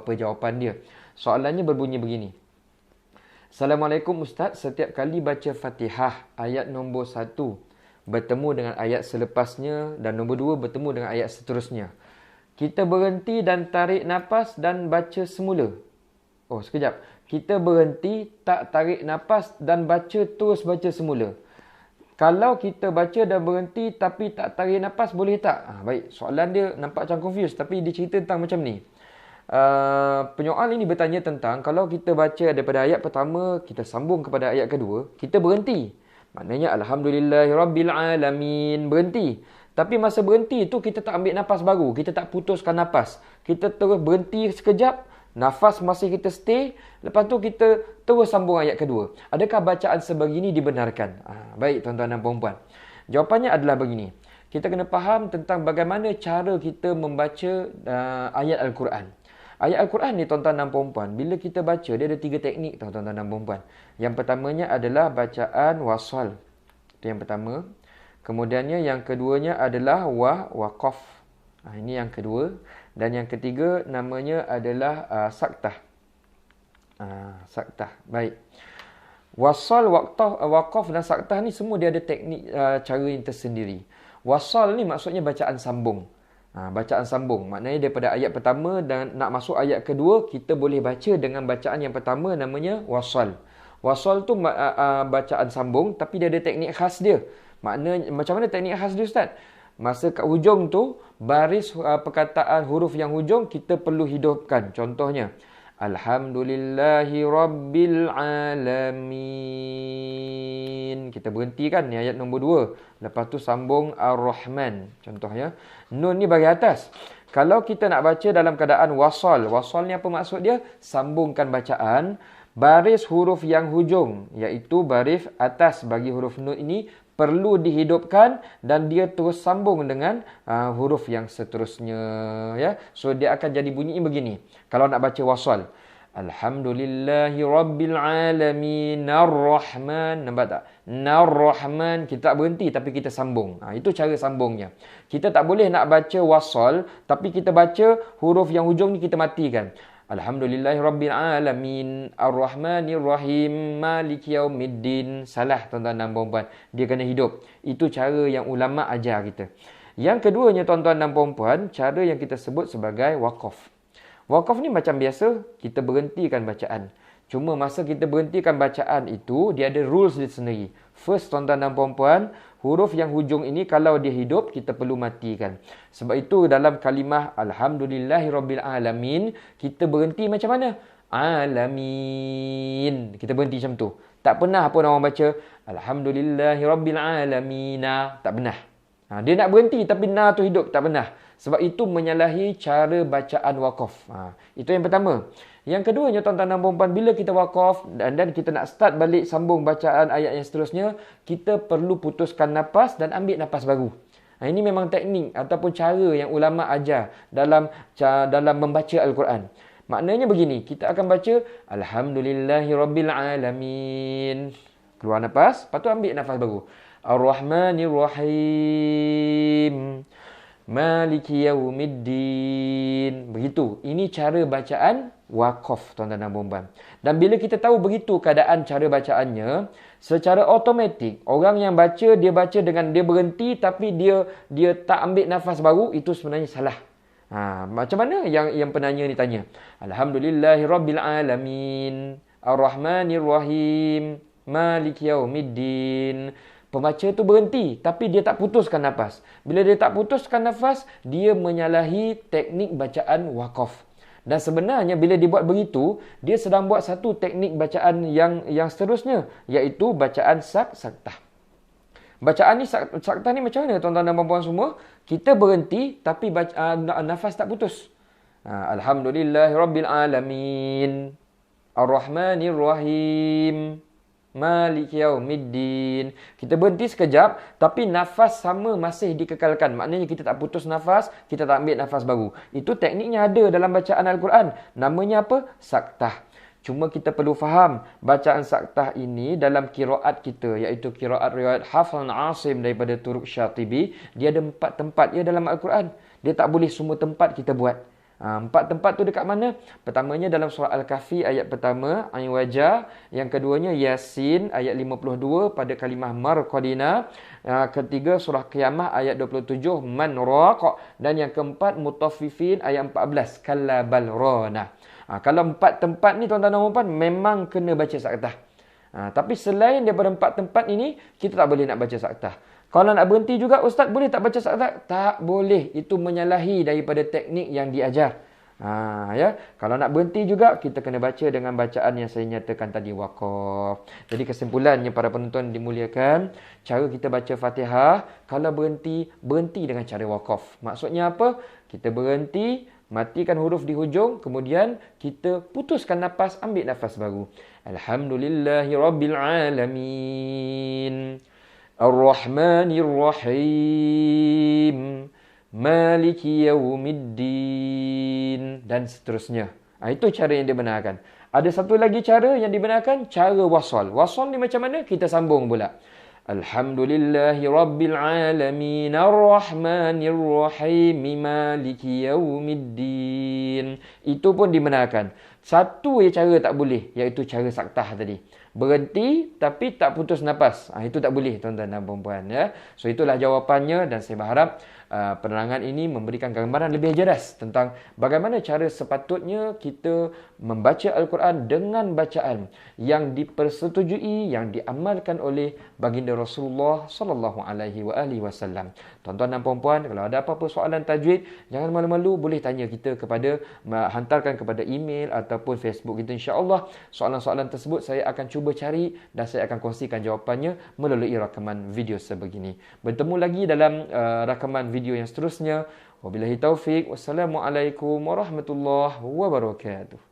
apa jawapan dia. Soalannya berbunyi begini. Assalamualaikum Ustaz, setiap kali baca Fatihah, ayat nombor 1 bertemu dengan ayat selepasnya dan nombor 2 bertemu dengan ayat seterusnya. Kita berhenti dan tarik nafas dan baca semula. Oh, sekejap. Kita berhenti, tak tarik nafas dan terus baca semula. Kalau kita baca dan berhenti tapi tak tarik nafas, boleh tak? Baik, soalan dia nampak macam confused tapi dia cerita tentang macam ni. Penyoal ini bertanya tentang kalau kita baca daripada ayat pertama, kita sambung kepada ayat kedua, kita berhenti. Maknanya Alhamdulillahirrabbilalamin, berhenti. Tapi masa berhenti itu kita tak ambil nafas baru, kita tak putuskan nafas. Kita terus berhenti sekejap, nafas masih kita stay, lepas tu kita terus sambung ayat kedua. Adakah bacaan sebegini dibenarkan? Baik tuan-tuan dan puan-puan. Jawapannya adalah begini. Kita kena faham tentang bagaimana cara kita membaca ayat Al-Quran. Ayat Al-Quran ni tuan-tuan dan puan-puan, bila kita baca, dia ada 3 teknik tuan-tuan dan puan-puan. Yang pertamanya adalah bacaan wasal. Itu yang pertama. Kemudiannya yang keduanya adalah waqaf. Ini yang kedua. Dan yang ketiga namanya adalah saktah. Saktah. Baik. Wasal, waqaf dan saktah ni semua dia ada teknik cara yang tersendiri. Wasal ni maksudnya bacaan sambung. Bacaan sambung. Maknanya daripada ayat pertama dan nak masuk ayat kedua, kita boleh baca dengan bacaan yang pertama namanya wasal. Wasal tu bacaan sambung tapi dia ada teknik khas dia. Maknanya macam mana teknik khas dia Ustaz? Masa kat hujung tu, baris perkataan huruf yang hujung kita perlu hidupkan. Contohnya, Alhamdulillahi Rabbil Alamin. Kita berhenti kan ni ayat nombor 2. Lepas tu sambung Ar-Rahman. Contohnya, nun ni bagi atas. Kalau kita nak baca dalam keadaan wasal. Wasal ni apa maksud dia? Sambungkan bacaan. Baris huruf yang hujung. Iaitu baris atas bagi huruf nun ini perlu dihidupkan dan dia terus sambung dengan huruf yang seterusnya, ya. So dia akan jadi bunyi begini. Kalau nak baca wasal, Alhamdulillahi Rabbil Alamin Ar-Rahman. Nampak tak? Ar-Rahman, kita tak berhenti tapi kita sambung. Itu cara sambungnya. Kita tak boleh nak baca wasal tapi kita baca huruf yang hujung ni kita matikan. Alhamdulillahi Rabbil Alamin Ar-Rahmanir Rahim Maliki Yaumiddin. Salah tuan-tuan dan puan-puan. Dia kena hidup. Itu cara yang ulama ajar kita. Yang keduanya tuan-tuan dan puan-puan, cara yang kita sebut sebagai waqaf. Waqaf ni macam biasa, kita berhentikan bacaan. Cuma masa kita berhentikan bacaan itu, dia ada rules dia sendiri. First tuan-tuan dan puan-puan, huruf yang hujung ini kalau dia hidup, kita perlu matikan. Sebab itu dalam kalimah Alhamdulillahirrabbilalamin, kita berhenti macam mana? Alamin. Kita berhenti macam tu. Tak pernah pun orang baca Alhamdulillahirrabbilalamin. Tak pernah. Dia nak berhenti tapi na tu hidup. Tak pernah. Sebab itu menyalahi cara bacaan waqaf. Itu yang pertama. Yang keduanya tuan-tuan dan puan-puan, bila kita waqaf dan kita nak start balik sambung bacaan ayat yang seterusnya, kita perlu putuskan nafas dan ambil nafas baru. Ini memang teknik ataupun cara yang ulama ajar dalam membaca Al-Quran. Maknanya begini, kita akan baca Alhamdulillahirrabbilalamin. Keluar nafas, lepas tu ambil nafas baru. Ar-Rahmanir-Rahim. Maliki Yaumiddin. Begitu. Ini cara bacaan waqaf tuan-tuan dan puan-puan. Dan bila kita tahu begitu keadaan cara bacaannya, secara automatik orang yang baca dengan dia berhenti tapi dia tak ambil nafas baru, itu sebenarnya salah. Macam mana yang penanya ni tanya? Alhamdulillahirrabbilalamin Ar-Rahmanir-Rahim Maliki Yaumiddin. Pembaca tu berhenti tapi dia tak putuskan nafas. Bila dia tak putuskan nafas, dia menyalahi teknik bacaan waqaf. Dan sebenarnya bila dia buat begitu, dia sedang buat satu teknik bacaan yang seterusnya, iaitu bacaan saktah. Bacaan ni saktah ni macam mana tuan-tuan dan puan-puan semua? Kita berhenti tapi nafas tak putus. Alhamdulillahirrabbilalamin Ar-Rahmanir-Rahim Maliki Yaumiddin. Kita berhenti sekejap tapi nafas sama masih dikekalkan. Maknanya kita tak putus nafas, kita tak ambil nafas baru. Itu tekniknya ada dalam bacaan Al-Quran. Namanya apa? Saktah. Cuma kita perlu faham bacaan saktah ini dalam qiraat kita, iaitu qiraat riwayat Hafs dan Asim daripada Turuq Syatibi. Dia ada 4 tempat ya dalam Al-Quran. Dia tak boleh semua tempat kita buat. Empat tempat tu dekat mana? Pertamanya dalam surah Al-Kahfi ayat pertama, Ain Wajah. Yang keduanya Yasin ayat 52 pada kalimah Marqadina. Ketiga surah Qiyamah ayat 27, Man Raq. Dan yang keempat Mutaffifin ayat 14, Kalla bal rana. Kalau empat tempat ni tuan-tuan dan puan memang kena baca Saktah. Tapi selain daripada empat tempat ini, kita tak boleh nak baca Saktah. Kalau nak berhenti juga, Ustaz boleh tak baca Saktah? Tak boleh. Itu menyalahi daripada teknik yang diajar. Ya. Kalau nak berhenti juga, kita kena baca dengan bacaan yang saya nyatakan tadi, waqaf. Jadi kesimpulannya para penonton dimuliakan, cara kita baca Fatihah, kalau berhenti, berhenti dengan cara waqaf. Maksudnya apa? Kita berhenti, matikan huruf di hujung, kemudian kita putuskan nafas, ambil nafas baru. Alhamdulillahi Rabbil Alamin. Ar-Rahmanir-Rahim. Maliki Yawmiddin. Dan seterusnya. Itu cara yang dibenarkan. Ada satu lagi cara yang dibenarkan, cara wasal. Wasal ni macam mana? Kita sambung pula. Alhamdulillahi Rabbil Alamin. Ar-Rahmanir-Rahim. Maliki Yawmiddin. Itu pun dibenarkan. Satu cara tak boleh, iaitu cara Saktah tadi. Berhenti tapi tak putus nafas. Itu tak boleh tuan-tuan dan puan-puan, ya. So itulah jawapannya, dan saya berharap penerangan ini memberikan gambaran lebih jelas tentang bagaimana cara sepatutnya kita membaca Al-Quran dengan bacaan yang dipersetujui, yang diamalkan oleh baginda Rasulullah sallallahu alaihi wasallam. Tuan-tuan dan puan-puan, kalau ada apa-apa soalan tajwid, jangan malu-malu, boleh tanya kita kepada, hantarkan kepada email ataupun Facebook kita, insya-Allah. Soalan-soalan tersebut saya akan cuba cari dan saya akan kongsikan jawapannya melalui rakaman video sebegini. Bertemu lagi dalam rakaman video yang seterusnya. Wabillahi taufik. Wassalamualaikum warahmatullahi wabarakatuh.